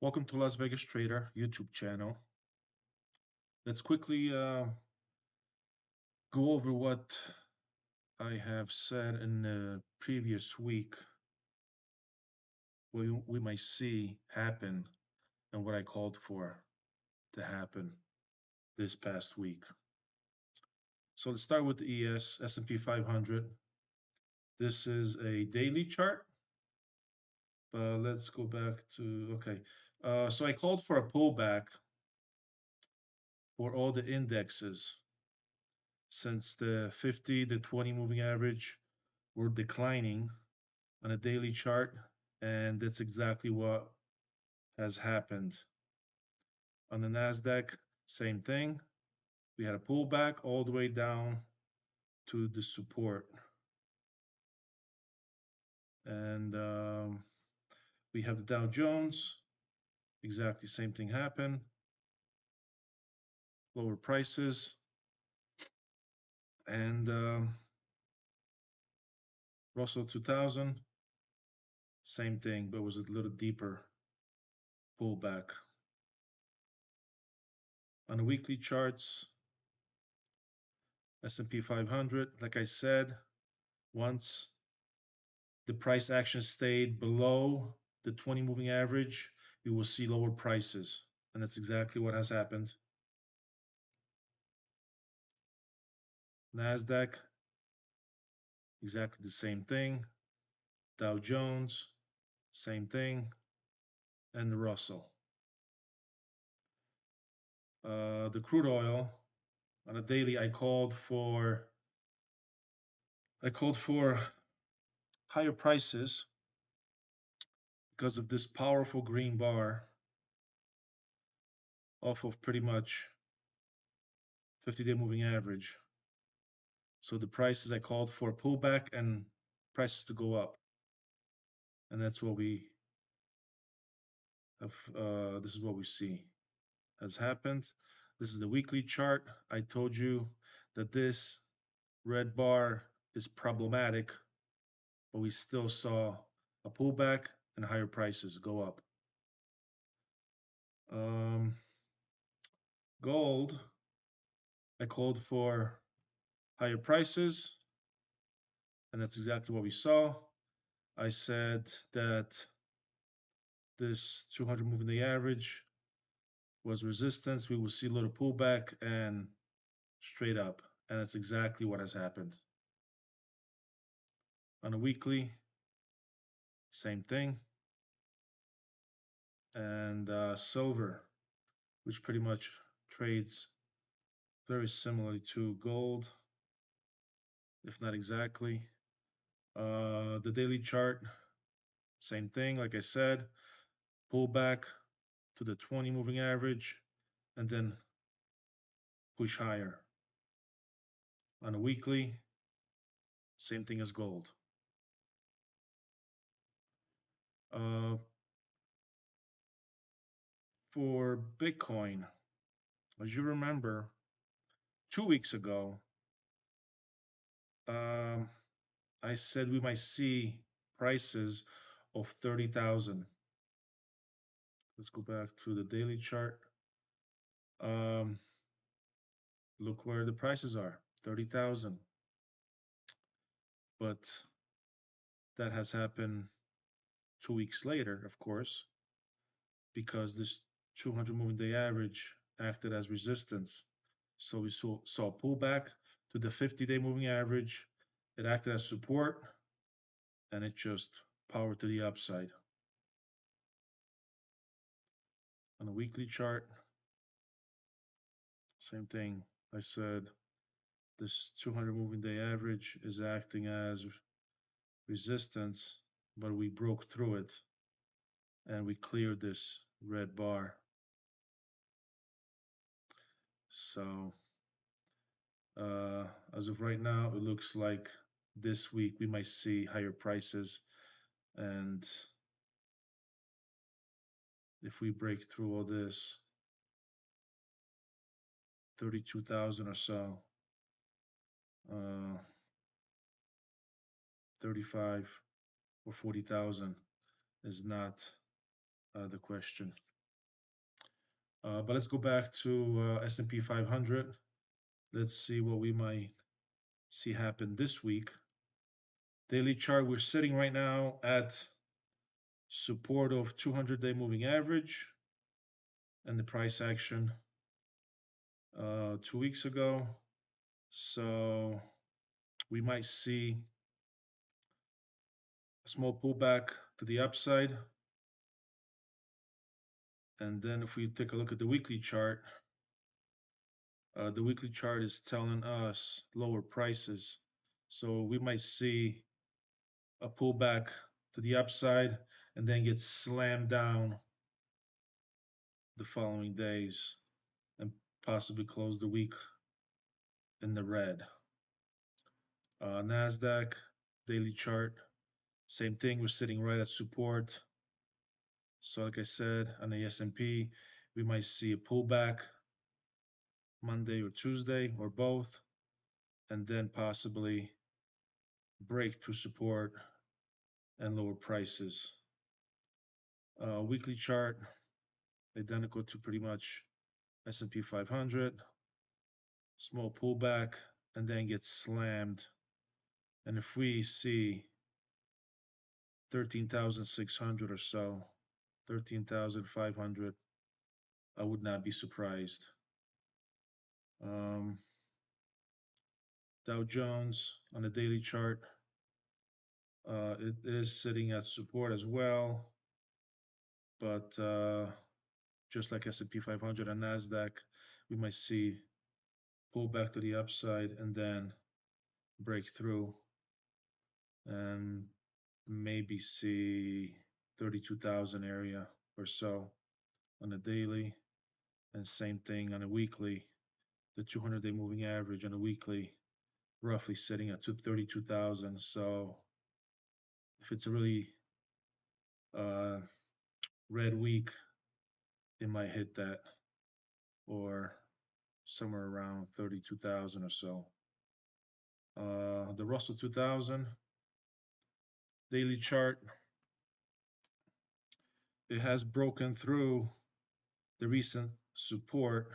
Welcome to Las Vegas Trader YouTube channel. Let's quickly go over what I have said in the previous week, what we might see happen and what I called for to happen this past week. So let's start with the S&P 500. This is a daily chart, but let's go back to, okay. So I called for a pullback for all the indexes since the 50, the 20 moving average were declining on a daily chart, and that's exactly what has happened. On the Nasdaq, same thing. We had a pullback all the way down to the support, and we have the Dow Jones. Exactly same thing happened. Lower prices, and Russell 2000, same thing, but it was a little deeper pullback. On the weekly charts, S&P 500, like I said, once the price action stayed below the 20 moving average, you will see lower prices. And that's exactly what has happened. Nasdaq, exactly the same thing. Dow Jones, same thing. And the Russell. The crude oil, on a daily, I called for higher prices because of this powerful green bar off of pretty much 50-day moving average. So the prices, I called for a pullback and prices to go up. And that's what we have, this is what we see has happened. This is the weekly chart. I told you that this red bar is problematic, but we still saw a pullback and higher prices go up. Gold, I called for higher prices, and that's exactly what we saw. I said that this 200 moving day average was resistance. We will see a little pullback and straight up, and that's exactly what has happened. On a weekly, same thing. And silver, which pretty much trades very similarly to gold, if not exactly. The daily chart, same thing, like I said, pull back to the 20 moving average and then push higher. On a weekly, same thing as gold. For Bitcoin, as you remember, 2 weeks ago, I said we might see prices of 30,000. Let's go back to the daily chart. Look where the prices are, 30,000. But that has happened 2 weeks later, of course, because this 200 moving day average acted as resistance. So we saw a pullback to the 50-day moving average. It acted as support, and it just powered to the upside. On a weekly chart, same thing. I said this 200 moving day average is acting as resistance, but we broke through it and we cleared this red bar. So as of right now, it looks like this week we might see higher prices, and if we break through all this 32,000 or so, 35 or 40,000 is not the question. But let's go back to S&P 500. Let's see what we might see happen this week. Daily chart, we're sitting right now at support of 200-day moving average and the price action 2 weeks ago. So we might see a small pullback to the upside. And then if we take a look at the weekly chart is telling us lower prices. So we might see a pullback to the upside and then get slammed down the following days and possibly close the week in the red. NASDAQ daily chart, same thing. We're sitting right at support. So like I said, on the S&P, we might see a pullback Monday or Tuesday or both, and then possibly break through support and lower prices. Weekly chart, identical to pretty much S&P 500. Small pullback and then get slammed. And if we see 13,600 or so, 13,500, I would not be surprised. Dow Jones on the daily chart, it is sitting at support as well, but just like S&P 500 and NASDAQ, we might see pull back to the upside and then break through and maybe see 32,000 area or so on a daily, and same thing on a weekly. The 200-day moving average on a weekly roughly sitting at 32,000. So if it's a really red week, it might hit that, or somewhere around 32,000 or so. The Russell 2000 daily chart, it has broken through the recent support.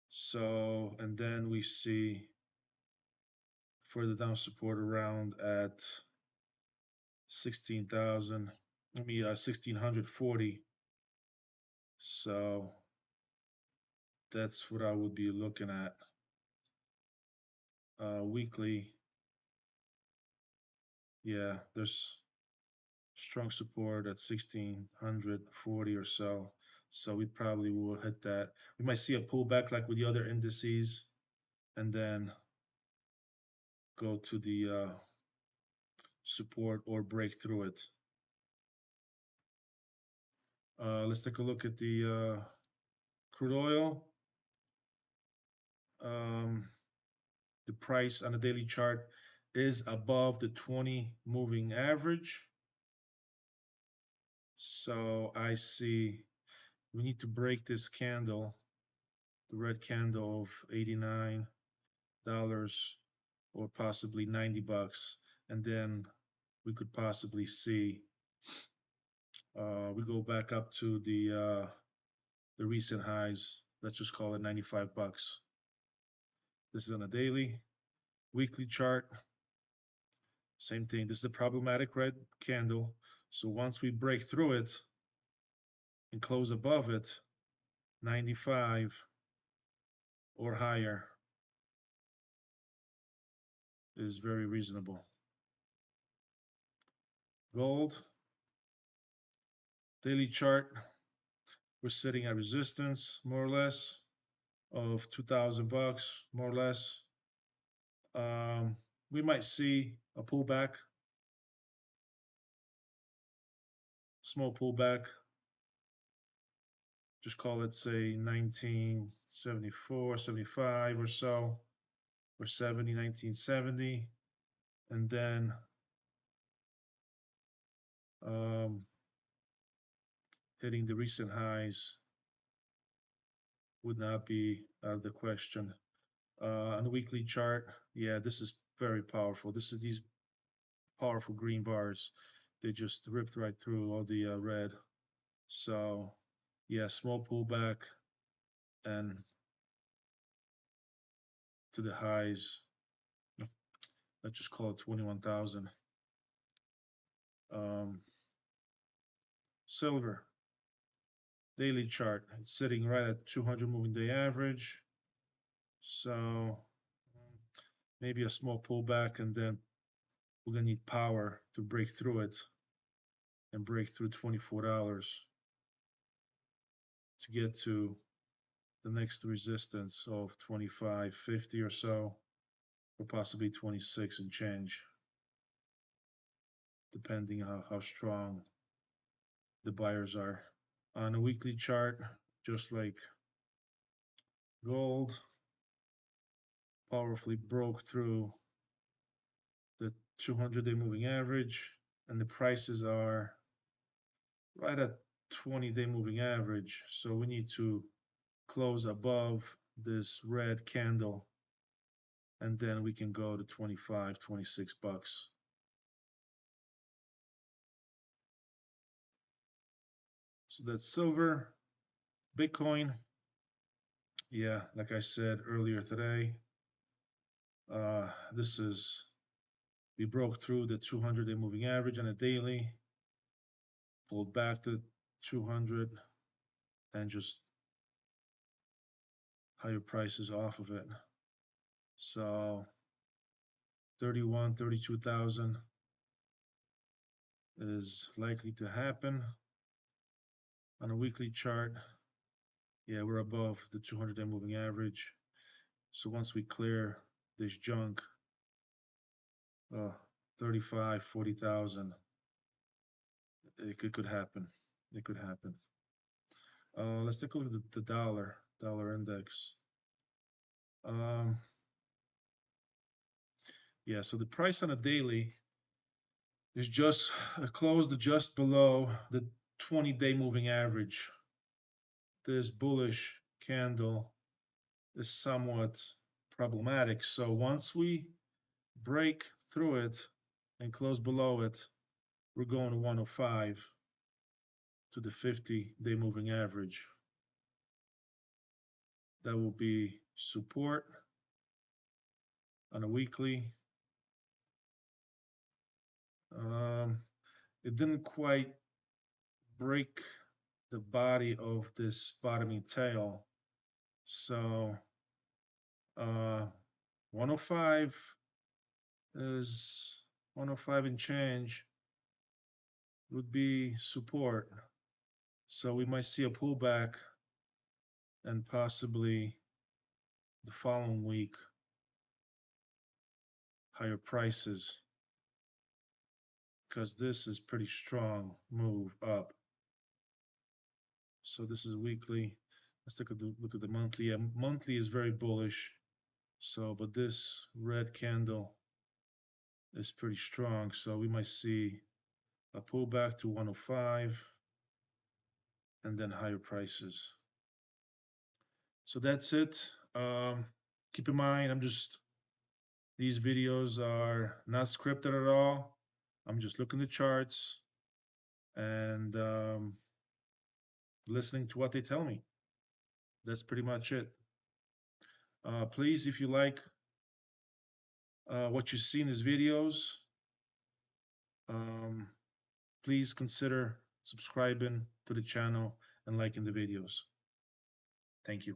So, and then we see further down support around at 1640. So that's what I would be looking at. Weekly, yeah, there's strong support at 1640 or so. So we probably will hit that. We might see a pullback like with the other indices and then go to the support or break through it. Let's take a look at the crude oil. The price on the daily chart is above the 20 moving average. So I see we need to break this candle, the red candle of $89 or possibly $90, and then we could possibly see we go back up to the recent highs. Let's just call it $95. This is on a daily. Weekly chart, same thing. This is a problematic red candle. So once we break through it and close above it, 95 or higher is very reasonable. Gold, daily chart, we're sitting at resistance more or less of $2,000, more or less. We might see a pullback, small pullback. Just call it, say, 1974, 75 or so, or 70, 1970, and then hitting the recent highs would not be out of the question. On the weekly chart, yeah, this is very powerful. These powerful green bars, they just ripped right through all the red. So yeah, small pullback and to the highs. Let's just call it 21,000. Silver daily chart. It's sitting right at 200 moving day average. So maybe a small pullback, and then we're gonna need power to break through it and break through $24 to get to the next resistance of 25.50 or so, or possibly 26 and change, depending on how strong the buyers are. On a weekly chart, just like gold, powerfully broke through the 200-day moving average, and the prices are right at 20-day moving average. So we need to close above this red candle, and then we can go to 25, 26 bucks. So that's silver. Bitcoin, yeah, like I said earlier today, we broke through the 200-day moving average on a daily, pulled back to 200, and just higher prices off of it. So 31, 32,000 is likely to happen on a weekly chart. Yeah, we're above the 200-day moving average. So once we clear this junk, 35, 40,000, it could happen. It could happen. Let's take a look at the dollar index. Yeah, so the price on a daily is just closed just below the 20-day moving average. This bullish candle is somewhat problematic. So once we break through it and close below it, we're going to 105 to the 50-day moving average. That will be support on a weekly. It didn't quite break the body of this bottoming tail. So 105 is 105 and change would be support. So we might see a pullback and possibly the following week higher prices, because this is pretty strong move up. So this is weekly. Let's take a look at the monthly. Yeah, monthly is very bullish. So, but this red candle is pretty strong. So we might see a pullback to 105 and then higher prices. So that's it. Keep in mind, these videos are not scripted at all. I'm just looking at the charts and listening to what they tell me. That's pretty much it. Please, if you like what you see in these videos, please consider subscribing to the channel and liking the videos. Thank you.